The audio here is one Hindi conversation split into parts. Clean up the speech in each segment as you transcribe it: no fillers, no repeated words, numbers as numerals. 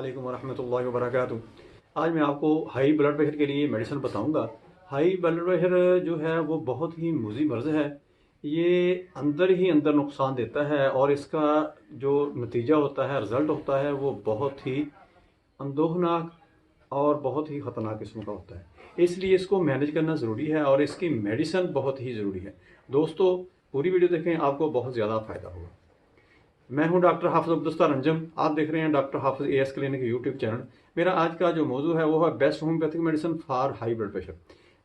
वालेकुम वरहमतुल्लाहि वबरकातुहू। आज मैं आपको हाई ब्लड प्रेशर के लिए मेडिसिन बताऊंगा। हाई ब्लड प्रेशर जो है वो बहुत ही मुज़ी मर्ज़ है। ये अंदर ही अंदर नुकसान देता है और इसका जो नतीजा होता है, रिज़ल्ट होता है, वो बहुत ही अंदोहनाक और बहुत ही ख़तरनाक किस्म का होता है। इसलिए इसको मैनेज करना ज़रूरी है और इसकी मेडिसिन बहुत ही ज़रूरी है। दोस्तों, पूरी वीडियो देखें, आपको बहुत ज़्यादा फ़ायदा होगा। मैं हूं डॉक्टर हाफिज अब्दुस्तार अंजम। आप देख रहे हैं डॉक्टर हाफिज एएस क्लिनिक यूट्यूब चैनल। मेरा आज का जो मौजू है वो है best homeopathic medicine for high blood pressure.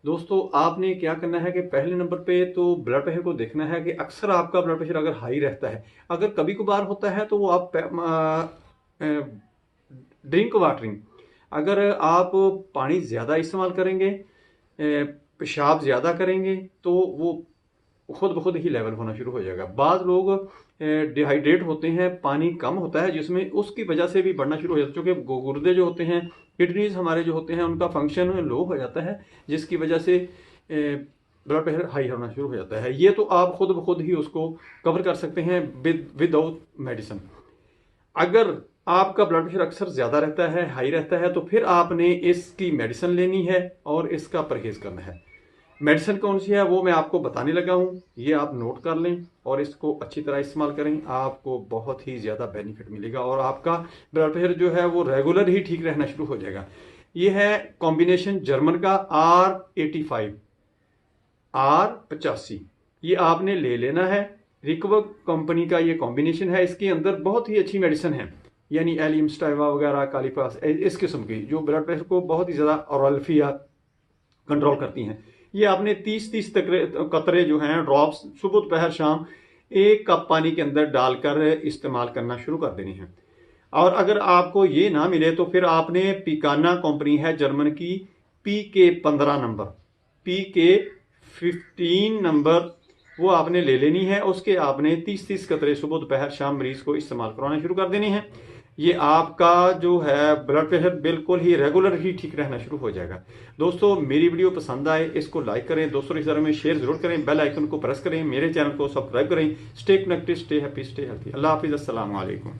दोस्तों, आपने क्या करना है कि पहले नंबर पे तो ब्लड प्रेशर को देखना है कि अक्सर आपका ब्लड प्रेशर अगर हाई रहता है, अगर कभी कभार होता है तो वो आप ड्रिंक वाटरिंग, अगर आप पानी ज़्यादा इस्तेमाल करेंगे, पेशाब ज़्यादा करेंगे, तो वो खुद ब खुद ही लेवल होना शुरू हो जाएगा। बाद लोग डिहाइड्रेट होते हैं, पानी कम होता है जिसमें उसकी वजह से भी बढ़ना शुरू हो जाता है, क्योंकि गुर्दे जो होते हैं, किडनीज हमारे जो होते हैं, उनका फंक्शन लो हो जाता है, जिसकी वजह से ब्लड प्रेशर हाई होना शुरू हो जाता है। ये तो आप खुद ब खुद ही उसको कवर कर सकते हैं विदाउट मेडिसिन। अगर आपका ब्लड प्रेशर अक्सर ज़्यादा रहता है, हाई रहता है, तो फिर आपने इसकी मेडिसिन लेनी है और इसका परहेज करना है। मेडिसिन कौन सी है वो मैं आपको बताने लगा हूँ, ये आप नोट कर लें और इसको अच्छी तरह इस्तेमाल करें। आपको बहुत ही ज़्यादा बेनिफिट मिलेगा और आपका ब्लड प्रेशर जो है वो रेगुलर ही ठीक रहना शुरू हो जाएगा। ये है कॉम्बिनेशन जर्मन का R85 R85, ये आपने ले लेना है। रिकवर कंपनी का ये कॉम्बिनेशन है। इसके अंदर बहुत ही अच्छी मेडिसिन है, यानी एलियम स्टाइवा वगैरह, कालीपास, इस किस्म की जो ब्लड प्रेशर को बहुत ही ज़्यादा औरल्फिया कंट्रोल करती हैं। ये आपने 30-30 कतरे जो हैं, ड्रॉप्स, सुबह दोपहर शाम 1 कप पानी के अंदर डालकर इस्तेमाल करना शुरू कर देनी है। और अगर आपको ये ना मिले तो फिर आपने पिकाना कंपनी है जर्मन की, PK15 नंबर, PK15 नंबर, वो आपने ले लेनी है। उसके आपने 30-30 कतरे सुबह दोपहर शाम मरीज को इस्तेमाल करवाना शुरू कर देनी है। ये आपका जो है ब्लड प्रेशर बिल्कुल ही रेगुलर ही ठीक रहना शुरू हो जाएगा। दोस्तों, मेरी वीडियो पसंद आए इसको लाइक करें, दोस्तों की तरह में शेयर जरूर करें, बेल आइकन को प्रेस करें, मेरे चैनल को सब्सक्राइब करें। Stay connected, stay happy, stay healthy. अल्लाह हाफिज, अस्सलाम वालेकुम।